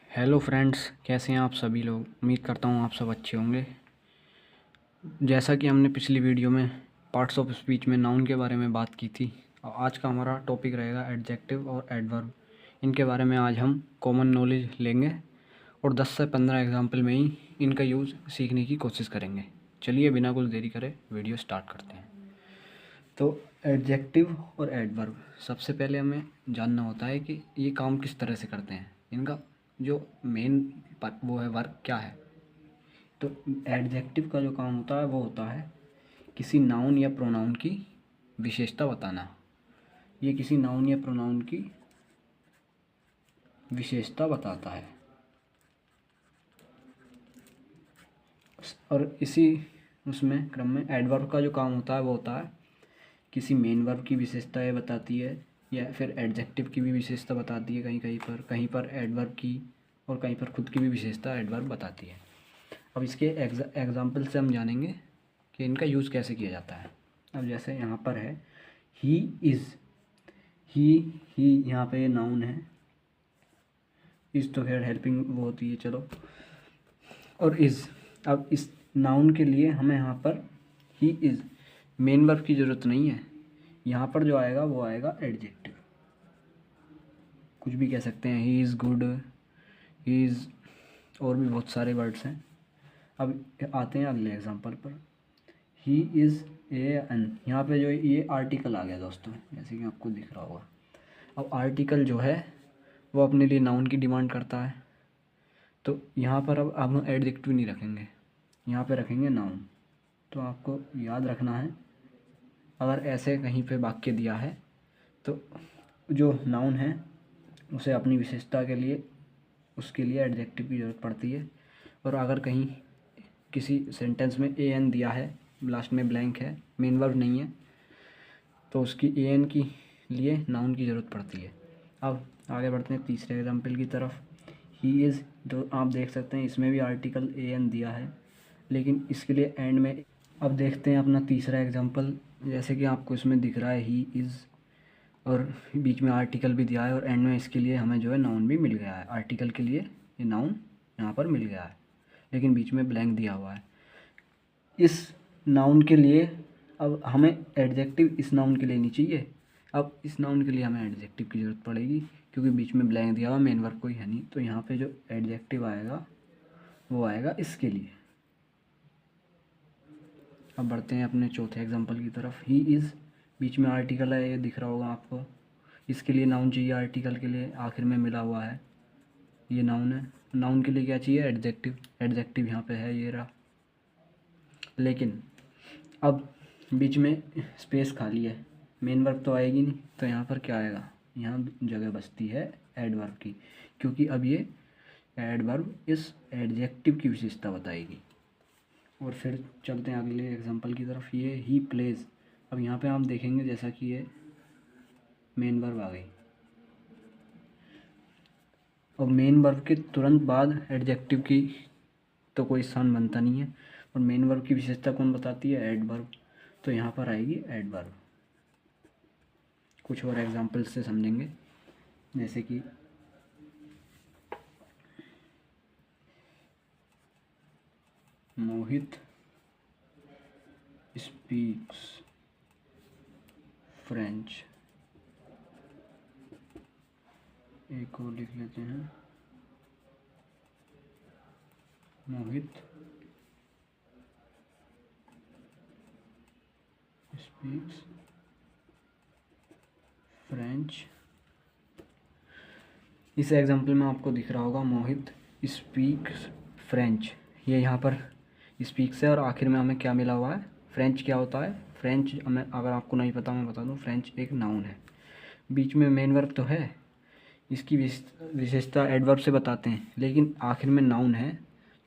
Hello friends, कैसे हैं आप सभी लोग। उम्मीद करता हूँ आप सब अच्छे होंगे। जैसा कि हमने पिछली वीडियो में पार्ट्स ऑफ स्पीच में नाउन के बारे में बात की थी, और आज का हमारा टॉपिक रहेगा एडजेक्टिव और एडवर्ब। इनके बारे में आज हम कॉमन नॉलेज लेंगे और 10 से 15 एग्जाम्पल में ही इनका यूज़ सीखने की कोशिश करेंगे। चलिए बिना कुछ देरी करे वीडियो स्टार्ट करते हैं। तो एडजेक्टिव और एडवर्ब, सबसे पहले हमें जानना होता है कि ये काम किस तरह से करते हैं। इनका जो मेन वो है वर्क क्या है। तो एडजेक्टिव का जो काम होता है वो होता है किसी नाउन या प्रोनाउन की विशेषता बताना। ये किसी नाउन या प्रोनाउन की विशेषता बताता है, और इसी उसमें क्रम में एडवर्ब का जो काम होता है वो होता है किसी मेन वर्ब की विशेषता ये बताती है, या फिर एडजेक्टिव की भी विशेषता बताती है। कहीं पर एडवर्ब की और कहीं पर खुद की भी विशेषता एडवर्ब बताती है। अब इसके एग्जाम्पल से हम जानेंगे कि इनका यूज़ कैसे किया जाता है। अब जैसे यहाँ पर है ही इज़, ही यहाँ पे नाउन है, इज़ तो खैर हेल्पिंग वो होती है, चलो। और इज़, अब इस नाउन के लिए हमें यहाँ पर ही इज़ मेन वर्ब की ज़रूरत नहीं है। यहाँ पर जो आएगा वो आएगा एडजेक्टिव। कुछ भी कह सकते हैं, he is good, he is, और भी बहुत सारे वर्ड्स हैं। अब आते हैं अगले एग्जांपल पर। ही इज़ ए एन, यहाँ पे जो ये आर्टिकल आ गया दोस्तों, जैसे कि आपको दिख रहा होगा। अब आर्टिकल जो है वो अपने लिए नाउन की डिमांड करता है, तो यहाँ पर अब हम एडजेक्टिव नहीं रखेंगे, यहाँ पे रखेंगे नाउन। तो आपको याद रखना है, अगर ऐसे कहीं पे वाक्य दिया है तो जो नाउन है उसे अपनी विशेषता के लिए, उसके लिए एडजेक्टिव की ज़रूरत पड़ती है। और अगर कहीं किसी सेंटेंस में ए एन दिया है, लास्ट में ब्लैंक है, मेन वर्ब नहीं है, तो उसकी ए एन की लिए नाउन की ज़रूरत पड़ती है। अब आगे बढ़ते हैं तीसरे एग्जाम्पल की तरफ। ही इज़, तो आप देख सकते हैं इसमें भी आर्टिकल ए एन दिया है, लेकिन इसके लिए एंड में। अब देखते हैं अपना तीसरा एग्जाम्पल। जैसे कि आपको इसमें दिख रहा है ही इज़, और बीच में आर्टिकल भी दिया है, और एंड में इसके लिए हमें जो है नाउन भी मिल गया है। आर्टिकल के लिए ये नाउन यहाँ पर मिल गया है, लेकिन बीच में ब्लैंक दिया हुआ है। इस नाउन के लिए अब हमें एडजेक्टिव इस नाउन के लिए नहीं चाहिए। अब इस नाउन के लिए हमें एडजेक्टिव की ज़रूरत पड़ेगी, क्योंकि बीच में ब्लैंक दिया हुआ, मेन वर्ब कोई है नहीं। तो यहाँ पे जो एडजेक्टिव आएगा वो आएगा इसके लिए। अब बढ़ते हैं अपने चौथे एग्जांपल की तरफ। ही इज़, बीच में आर्टिकल है, ये दिख रहा होगा आपको। इसके लिए नाउन चाहिए, आर्टिकल के लिए आखिर में मिला हुआ है, ये नाउन है। नाउन के लिए क्या चाहिए? एडजेक्टिव। एडजेक्टिव यहाँ पे है, ये रहा। लेकिन अब बीच में स्पेस खाली है, मेन वर्ब तो आएगी नहीं, तो यहाँ पर क्या आएगा? यहाँ जगह बचती है एडवर्ब की, क्योंकि अब ये एडवर्ब इस एडजेक्टिव की विशेषता बताएगी। और फिर चलते हैं अगले एग्जांपल की तरफ। ये ही प्लेज, अब यहाँ पे आप देखेंगे जैसा कि ये मेन वर्ब आ गई, और मेन वर्ब के तुरंत बाद एडजेक्टिव की तो कोई स्थान बनता नहीं है, और मेन वर्ब की विशेषता कौन बताती है? एडवर्ब। तो यहाँ पर आएगी एडवर्ब। कुछ और एग्जांपल से समझेंगे, जैसे कि मोहित स्पीक्स फ्रेंच। एक और लिख लेते हैं, मोहित स्पीक्स फ्रेंच। इस एग्जांपल में आपको दिख रहा होगा मोहित स्पीक्स फ्रेंच, ये यहाँ पर स्पीक्स है, और आखिर में हमें क्या मिला हुआ है? फ्रेंच। क्या होता है फ्रेंच? हमें, अगर आपको नहीं पता मैं बता दूँ, फ्रेंच एक नाउन है। बीच में मेन वर्ब तो है, इसकी विशेषता एडवर्ब से बताते हैं, लेकिन आखिर में नाउन है,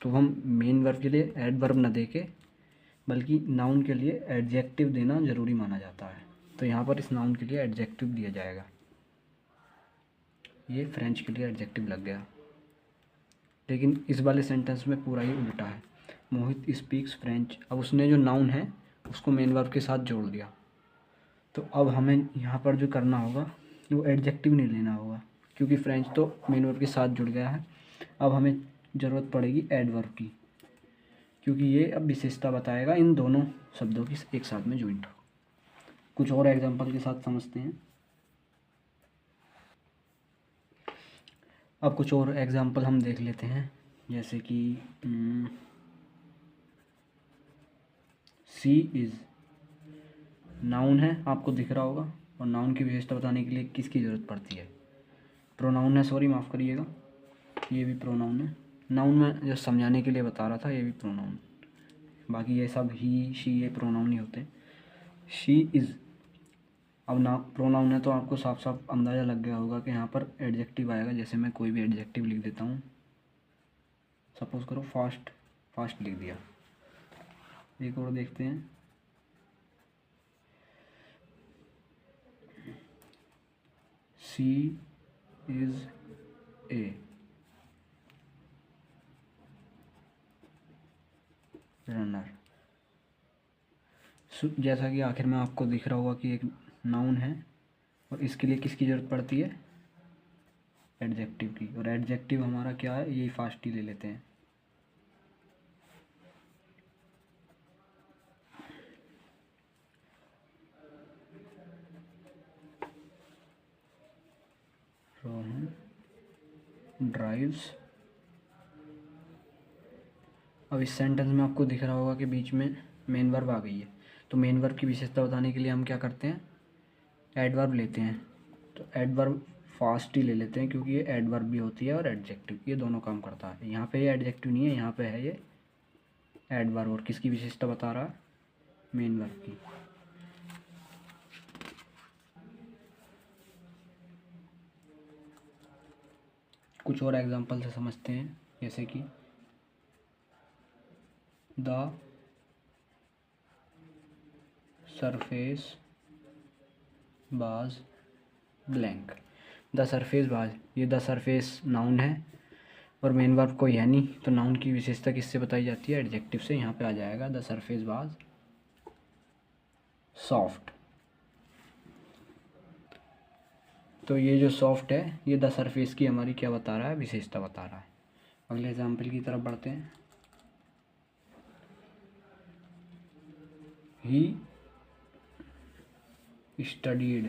तो हम मेन वर्ब के लिए एडवर्ब न दे के बल्कि नाउन के लिए एडजेक्टिव देना ज़रूरी माना जाता है। तो यहाँ पर इस नाउन के लिए एडजेक्टिव दिया जाएगा। ये फ्रेंच के लिए एडजेक्टिव लग गया, लेकिन इस वाले सेंटेंस में पूरा ही उल्टा है। मोहित स्पीक्स फ्रेंच, अब उसने जो नाउन है उसको मेन वर्ब के साथ जोड़ दिया, तो अब हमें यहाँ पर जो करना होगा वो एडजेक्टिव नहीं लेना होगा, क्योंकि फ्रेंच तो मेन वर्ब के साथ जुड़ गया है। अब हमें ज़रूरत पड़ेगी एडवर्ब की, क्योंकि ये अब विशेषता बताएगा इन दोनों शब्दों की एक साथ में ज्वाइंट हो। कुछ और एग्जांपल के साथ समझते हैं। अब कुछ और एग्जांपल हम देख लेते हैं, जैसे कि सी इज़ नाउन है, आपको दिख रहा होगा, और नाउन की विशेषता बताने के लिए किसकी ज़रूरत पड़ती है? प्रोनाउन है, सॉरी माफ़ करिएगा, ये भी प्रोनाउन है। नाउन में जो समझाने के लिए बता रहा था, ये भी प्रोनाउन, बाकी ये सब ही शी ये प्रोनाउन ही होते हैं। शी इज़ अब ना प्रोनाउन है तो आपको साफ साफ अंदाज़ा लग गया होगा कि यहाँ पर एडजेक्टिव आएगा। जैसे मैं कोई भी एडजेक्टिव लिख देता हूँ, सपोज़ करो फास्ट, फास्ट लिख दिया। एक और देखते हैं, सी इज़ ए रनर। जैसा कि आखिर में आपको दिख रहा होगा कि एक नाउन है और इसके लिए किसकी ज़रूरत पड़ती है? एडजेक्टिव की। और एडजेक्टिव हमारा क्या है? यही फास्ट ही ले लेते हैं। रोहन ड्राइव्स। अब इस सेंटेंस में आपको दिख रहा होगा कि बीच में मेन वर्ब आ गई है, तो मेन वर्ब की विशेषता बताने के लिए हम क्या करते हैं? एडवर्ब लेते हैं। तो एडवर्ब फास्ट ही ले लेते हैं, क्योंकि ये एडवर्ब भी होती है और एडजेक्टिव, ये दोनों काम करता है। यहाँ पे ये एडजेक्टिव नहीं है, यहाँ पे है ये एडवर्ब। और किसकी विशेषता बता रहा है? मेन वर्ब की। कुछ और एग्जांपल से समझते हैं, जैसे कि the surface was blank. The surface was, ये द सरफेस नाउन है और मेन वर्ब कोई है नहीं, तो नाउन की विशेषता किससे बताई जाती है? एडजेक्टिव से। यहाँ पे आ जाएगा द सरफेस वाज सॉफ्ट। तो ये जो सॉफ्ट है, ये द सरफेस की हमारी क्या बता रहा है? विशेषता बता रहा है। अगले एग्जाम्पल की तरफ बढ़ते हैं। He studied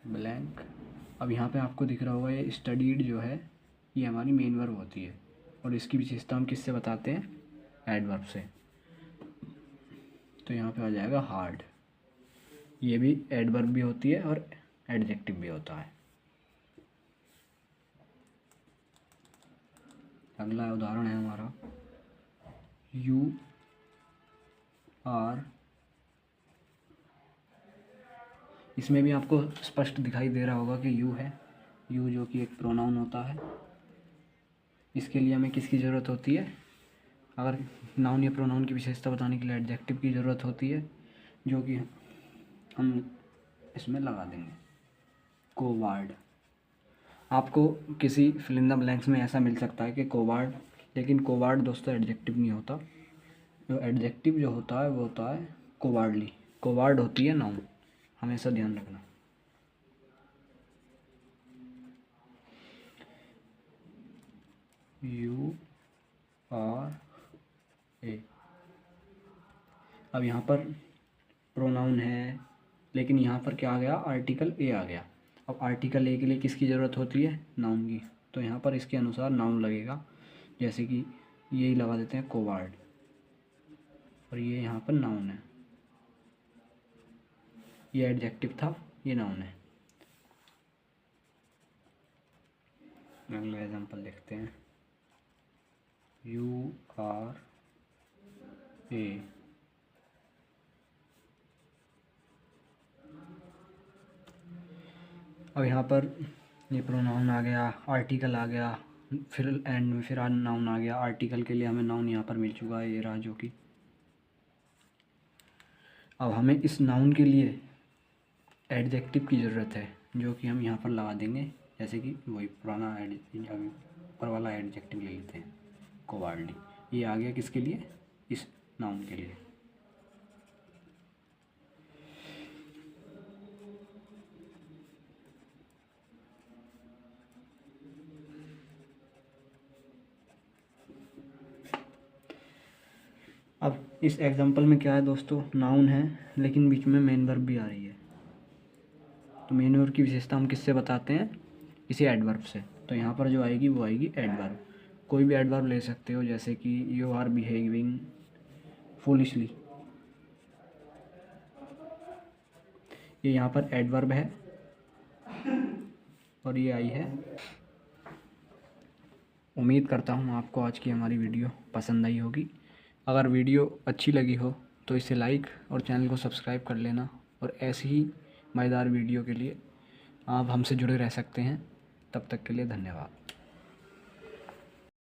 blank. अब यहाँ पे आपको दिख रहा होगा ये स्टडीड जो है ये हमारी मेन वर्ब होती है, और इसकी विशेषता हम किससे बताते हैं? एडवर्ब से। तो यहाँ पे आ जाएगा हार्ड। ये भी एडवर्ब भी होती है और एडजेक्टिव भी होता है। अगला उदाहरण है हमारा यू आर। इसमें भी आपको स्पष्ट दिखाई दे रहा होगा कि यू है, यू जो कि एक प्रोनाउन होता है। इसके लिए हमें किसकी ज़रूरत होती है? अगर नाउन या प्रोनाउन की विशेषता बताने के लिए एडजेक्टिव की ज़रूरत होती है, जो कि हम इसमें लगा देंगे कोवार्ड। आपको किसी फिल इन द ब्लैंक्स में ऐसा मिल सकता है कि कोवार्ड, लेकिन कोवार्ड दोस्तों एडजेक्टिव नहीं होता। जो एडजेक्टिव जो होता है वो होता है कोवार्डली। कोवार्ड होती है नाउन, हमेशा ध्यान रखना। You R A. अब यहाँ पर प्रोनाउन है, लेकिन यहाँ पर क्या आ गया? आर्टिकल ए आ गया। अब आर्टिकल ए के लिए किसकी ज़रूरत होती है? नाउन की। तो यहाँ पर इसके अनुसार नाउन लगेगा, जैसे कि यही लगा देते हैं कोवार्ड, और ये यहाँ पर नाउन है। ये एडजेक्टिव था, ये नाउन है। अगला एग्जांपल देखते हैं। You R A. अब यहाँ पर ये प्रोनाउन आ गया, आर्टिकल आ गया, फिर एंड में फिर नाउन आ गया। आर्टिकल के लिए हमें नाउन यहाँ पर मिल चुका है, ये रहा जो कि। अब हमें इस नाउन के लिए एडजेक्टिव की ज़रूरत है, जो कि हम यहाँ पर लगा देंगे, जैसे कि वही पुराना ऊपर वाला एडजेक्टिव ले लेते हैं कोवार्डली। ये आ गया किसके लिए? इस नाउन के लिए। इस एग्जांपल में क्या है दोस्तों, नाउन है लेकिन बीच में मेन वर्ब भी आ रही है। तो मेन वर्ब की विशेषता हम किससे बताते हैं, इसी एडवर्ब से। तो यहाँ पर जो आएगी वो आएगी एडवर्ब। कोई भी एडवर्ब ले सकते हो, जैसे कि यू आर बिहेविंग फूलिशली, ये यहाँ पर एडवर्ब है और ये आई है। उम्मीद करता हूँ आपको आज की हमारी वीडियो पसंद आई होगी। अगर वीडियो अच्छी लगी हो तो इसे लाइक और चैनल को सब्सक्राइब कर लेना, और ऐसी ही मज़ेदार वीडियो के लिए आप हमसे जुड़े रह सकते हैं। तब तक के लिए धन्यवाद।